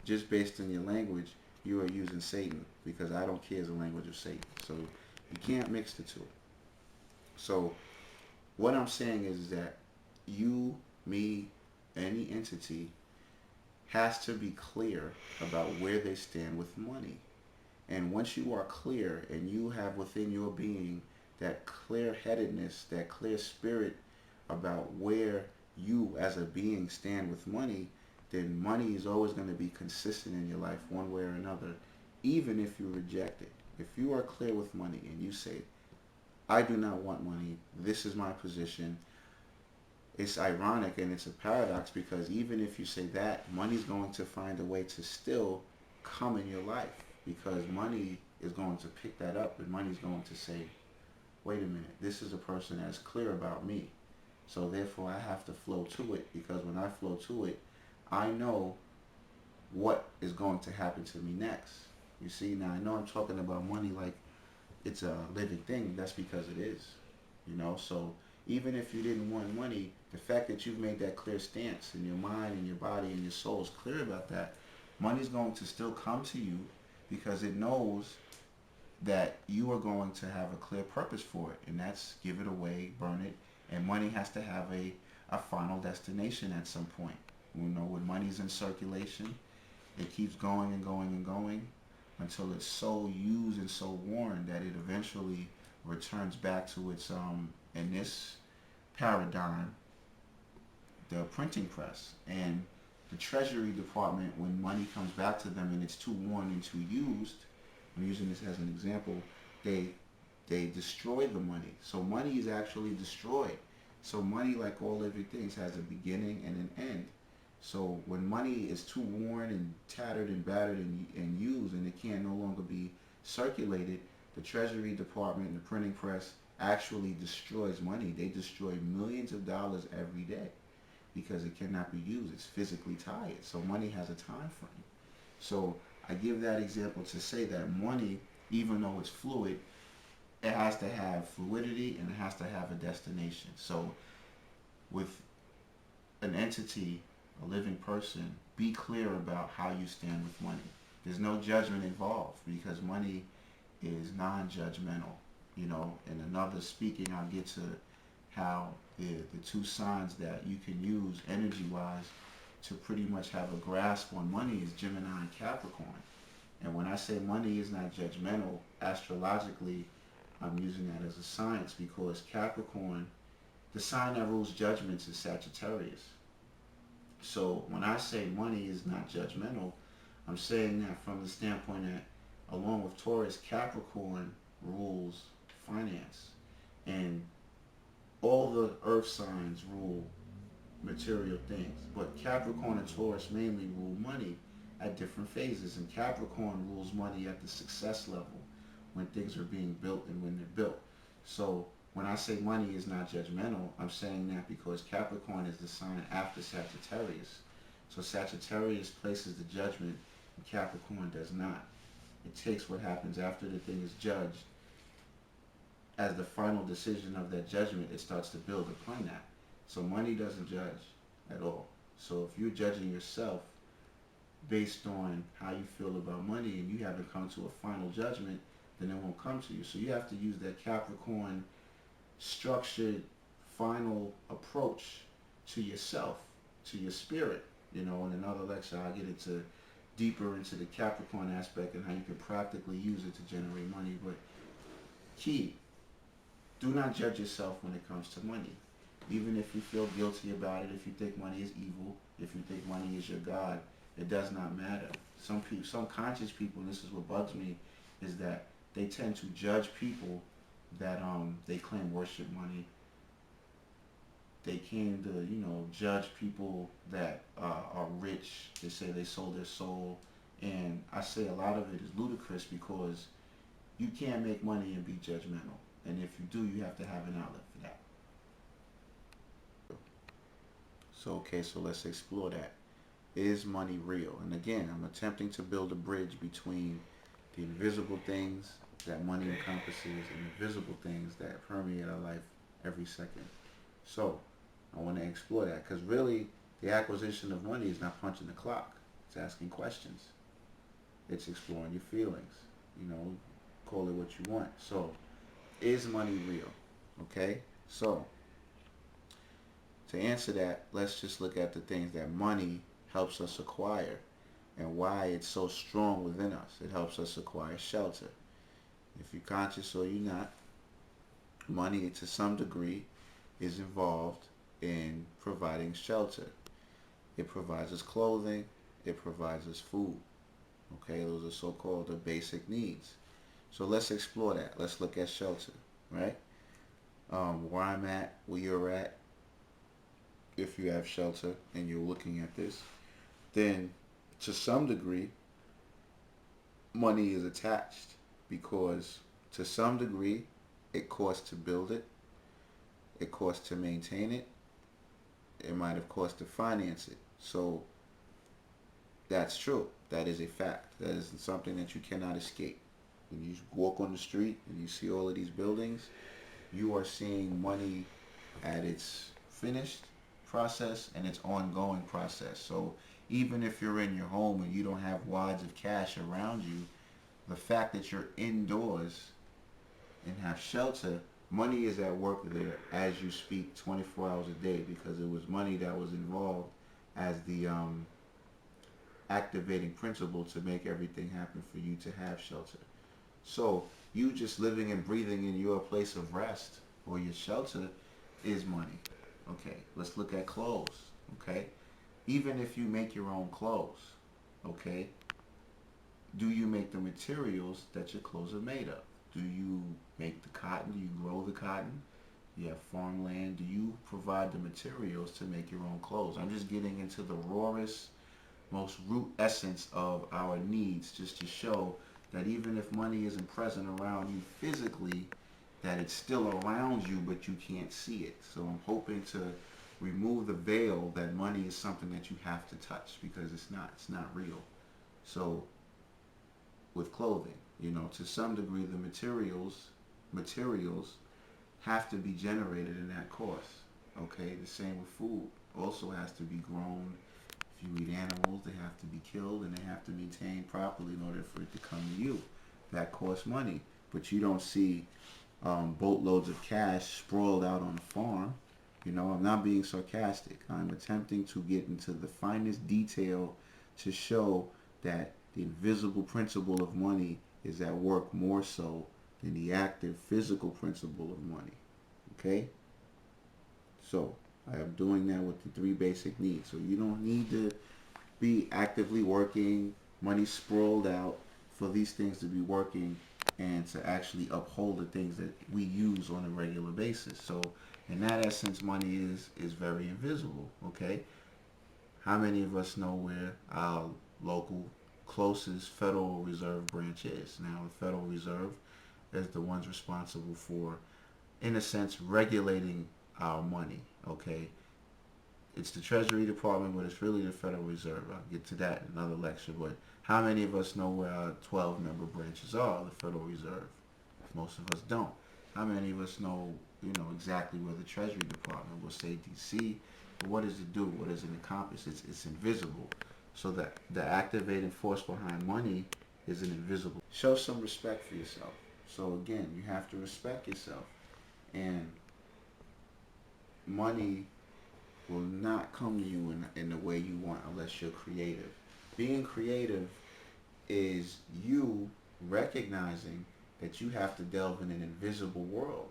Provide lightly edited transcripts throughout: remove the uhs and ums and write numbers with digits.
just based on your language, you are using Satan, because I don't care is the language of Satan. So you can't mix the two. So what I'm saying is that you, me, any entity has to be clear about where they stand with money. And once you are clear and you have within your being that clear headedness, that clear spirit about where you as a being stand with money, then money is always going to be consistent in your life one way or another, even if you reject it. If you are clear with money and you say, I do not want money, this is my position, it's ironic and it's a paradox, because even if you say that, money's going to find a way to still come in your life, because money is going to pick that up, and money's going to say, wait a minute, this is a person that's clear about me, so therefore I have to flow to it, because when I flow to it, I know what is going to happen to me next. You see, now I know I'm talking about money like it's a living thing. That's because it is, so even if you didn't want money, the fact that you've made that clear stance in your mind and your body and your soul is clear about that, money's going to still come to you, because it knows that you are going to have a clear purpose for it, and that's give it away, burn it, and money has to have a final destination at some point. When money's in circulation, it keeps going and going and going until it's so used and so worn that it eventually returns back to its, in this paradigm, the printing press. And the Treasury Department, when money comes back to them and it's too worn and too used, I'm using this as an example, they destroy the money. So money is actually destroyed. So money, like all living things, has a beginning and an end. So when money is too worn and tattered and battered and used, and it can no longer be circulated, the Treasury Department and the printing press actually destroys money. They destroy millions of dollars every day because it cannot be used. It's physically tied. So money has a time frame. So I give that example to say that money, even though it's fluid, it has to have fluidity and it has to have a destination. So with an entity, a living person, be clear about how you stand with money. There's no judgment involved, because money is non-judgmental. In another speaking, I'll get to how the two signs that you can use energy-wise to pretty much have a grasp on money is Gemini and Capricorn. And when I say money is not judgmental, astrologically, I'm using that as a science, because Capricorn, the sign that rules judgments, is Sagittarius. So when I say money is not judgmental, I'm saying that from the standpoint that, along with Taurus, Capricorn rules finance. And all the earth signs rule material things. But Capricorn and Taurus mainly rule money at different phases. And Capricorn rules money at the success level, when things are being built and when they're built. So when I say money is not judgmental, I'm saying that because Capricorn is the sign after Sagittarius. So Sagittarius places the judgment, and Capricorn does not. It takes what happens after the thing is judged as the final decision of that judgment. It starts to build upon that. So money doesn't judge at all. So if you're judging yourself based on how you feel about money and you haven't come to a final judgment, then it won't come to you. So you have to use that Capricorn structured final approach to yourself, to your spirit. In another lecture I'll get into deeper into the Capricorn aspect and how you can practically use it to generate money. But key, do not judge yourself when it comes to money. Even if you feel guilty about it, if you think money is evil, if you think money is your God, it does not matter. Some people, some conscious people, and this is what bugs me, is that they tend to judge people that they claim worship money. They came to, judge people that are rich. They say they sold their soul. And I say a lot of it is ludicrous, because you can't make money and be judgmental. And if you do, you have to have an outlet for that. So let's explore that. Is money real? And again, I'm attempting to build a bridge between the invisible things that money encompasses and the visible things that permeate our life every second. So I want to explore that, because really the acquisition of money is not punching the clock. It's asking questions. It's exploring your feelings. You know, call it what you want. So, is money real? Okay? So, to answer that, let's just look at the things that money helps us acquire and why it's so strong within us. It helps us acquire shelter. If you're conscious or you're not, money to some degree is involved in providing shelter. It provides us clothing. It provides us food. Okay, those are so-called the basic needs. So let's explore that. Let's look at shelter, right? Where I'm at, where you're at, if you have shelter and you're looking at this, then to some degree, money is attached because to some degree, it costs to build it. It costs to maintain it. It might have cost to finance it. So that's true. That is a fact. That is something that you cannot escape. When you walk on the street and you see all of these buildings, you are seeing money at its finished process and its ongoing process. So even if you're in your home and you don't have wads of cash around you, the fact that you're indoors and have shelter, money is at work there as you speak 24 hours a day, because it was money that was involved as the activating principle to make everything happen for you to have shelter. So you just living and breathing in your place of rest or your shelter is money. Okay, let's look at clothes. Okay, even if you make your own clothes, okay, do you make the materials that your clothes are made of? Do you make the cotton? Do you grow the cotton? You have farmland. Do you provide the materials to make your own clothes? I'm just getting into the rawest, most root essence of our needs, just to show that even if money isn't present around you physically, that it's still around you, but you can't see it. So I'm hoping to remove the veil that money is something that you have to touch, because it's not real. So with clothing, you know, to some degree the materials have to be generated in that course. Okay, the same with food. Also has to be grown. If you eat animals, they have to be killed and they have to be maintained properly in order for it to come to you. That costs money. But you don't see boatloads of cash sprawled out on a farm. You know, I'm not being sarcastic. I'm attempting to get into the finest detail to show that the invisible principle of money is at work more so than the active physical principle of money. Okay? So, I am doing that with the 3 basic needs. So you don't need to be actively working, money sprawled out, for these things to be working and to actually uphold the things that we use on a regular basis. So in that essence, money is very invisible. Okay? How many of us know where our local closest Federal Reserve branch is? Now, the Federal Reserve is the ones responsible for, in a sense, regulating our money. Okay, it's the Treasury Department, but it's really the Federal Reserve. I'll get to that in another lecture. But how many of us know where our 12-member branches are, the Federal Reserve? Most of us don't. How many of us know, exactly where the Treasury Department will say DC? But what does it do? What does it accomplish? It's invisible. So that the activating force behind money is an invisible. Show some respect for yourself. So again, you have to respect yourself. And money will not come to you in the way you want unless you're creative. Being creative is you recognizing that you have to delve in an invisible world,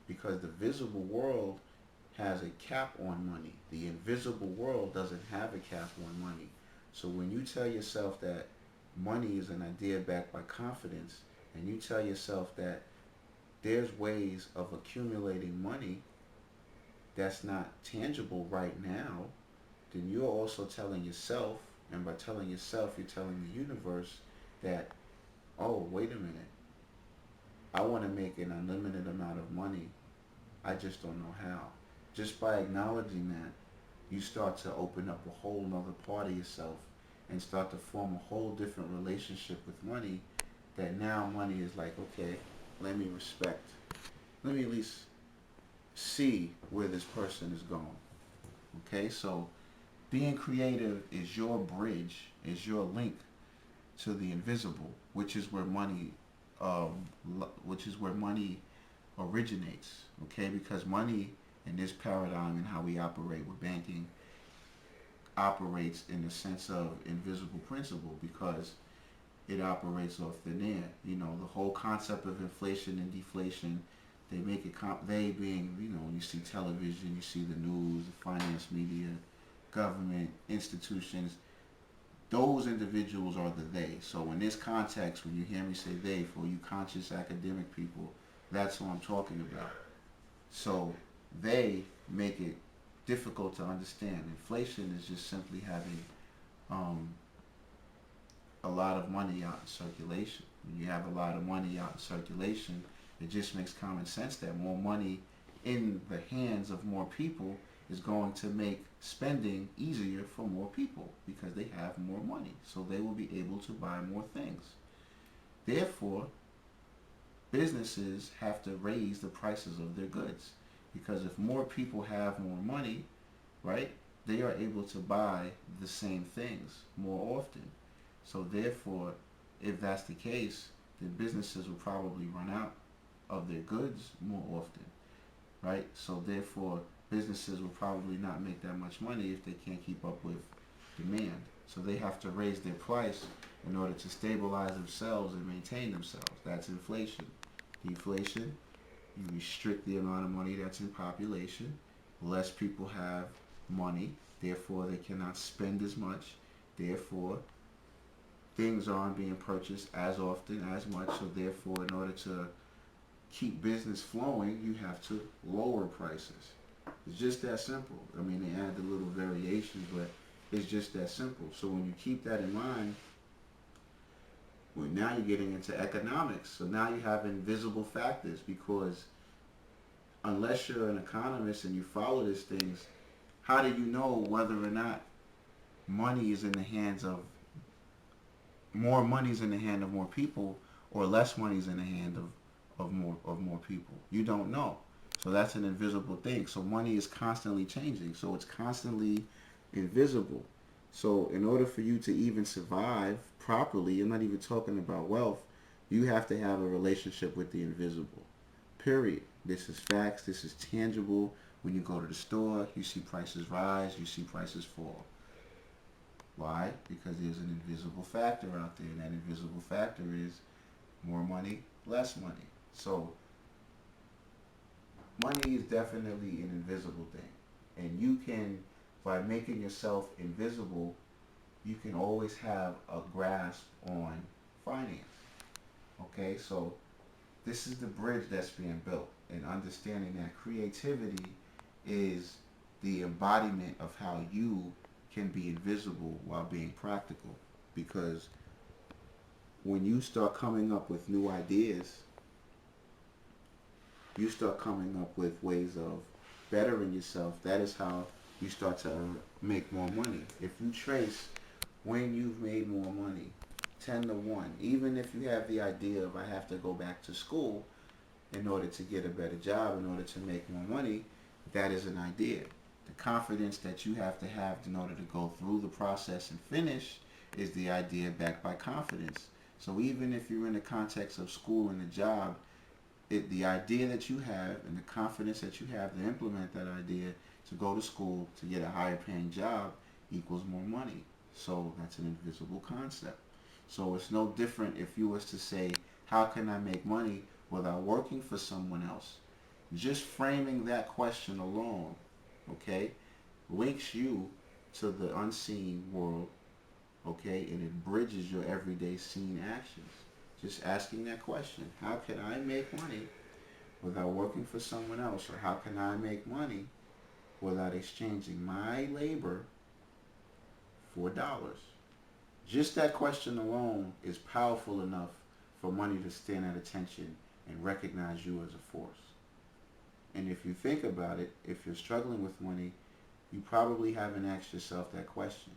because the visible world has a cap on money. The invisible world doesn't have a cap on money. So when you tell yourself that money is an idea backed by confidence, and you tell yourself that there's ways of accumulating money that's not tangible right now, then you're also telling yourself, and by telling yourself, you're telling the universe that, oh, wait a minute, I want to make an unlimited amount of money. I just don't know how. Just by acknowledging that, you start to open up a whole nother part of yourself and start to form a whole different relationship with money, that now money is like, okay, let me at least see where this person is going. Okay, so Being creative is your bridge, is your link to the invisible, which is where money, which is where money originates. Okay, because money in this paradigm and how we operate with banking operates in the sense of invisible principle because it operates off thin air. You know, the whole concept of inflation and deflation, they make it, they being, you know, you see television, you see the news, the finance media, government, institutions, those individuals are the they. So in this context, when you hear me say they, for you conscious academic people, that's who I'm talking about. So they make it difficult to understand. Inflation is just simply having a lot of money out in circulation. When you have a lot of money out in circulation, it just makes common sense that more money in the hands of more people is going to make spending easier for more people because they have more money. So they will be able to buy more things. Therefore, businesses have to raise the prices of their goods because if more people have more money, right, they are able to buy the same things more often. So therefore, if that's the case, then businesses will probably run out of their goods more often, right? So therefore, businesses will probably not make that much money if they can't keep up with demand. So they have to raise their price in order to stabilize themselves and maintain themselves. That's inflation. Deflation, you restrict the amount of money that's in population. Less people have money, therefore they cannot spend as much. Therefore, things aren't being purchased as often, as much. So therefore, in order to keep business flowing, you have to lower prices. It's just that simple. I mean, they add the little variations, but it's just that simple. So when you keep that in mind, well, now you're getting into economics. So now you have invisible factors because unless you're an economist and you follow these things, how do you know whether or not money is in the hands of more money is in the hand of more people or less money is in the hand of more people? You don't know. So that's an invisible thing. So money is constantly changing. So it's constantly invisible. So in order for you to even survive properly, I'm not even talking about wealth, you have to have a relationship with the invisible. Period. This is facts. This is tangible. When you go to the store, you see prices rise, you see prices fall. Why? Because there's an invisible factor out there, and that invisible factor is more money, less money. So money is definitely an invisible thing. And you can, by making yourself invisible, you can always have a grasp on finance. Okay, so this is the bridge that's being built, and understanding that creativity is the embodiment of how you can be invisible while being practical. Because when you start coming up with new ideas, you start coming up with ways of bettering yourself. That is how you start to make more money. If you trace when you've made more money, 10 to 1, even if you have the idea of I have to go back to school in order to get a better job, in order to make more money, that is an idea. The confidence that you have to have in order to go through the process and finish is the idea backed by confidence. So even if you're in the context of school and a job, the idea that you have and the confidence that you have to implement that idea to go to school to get a higher paying job equals more money. So that's an invisible concept. So it's no different if you was to say, how can I make money without working for someone else? Just framing that question alone, okay, links you to the unseen world, okay, and it bridges your everyday seen actions. Just asking that question, how can I make money without working for someone else? Or how can I make money without exchanging my labor for dollars? Just that question alone is powerful enough for money to stand at attention and recognize you as a force. And if you think about it, if you're struggling with money, you probably haven't asked yourself that question.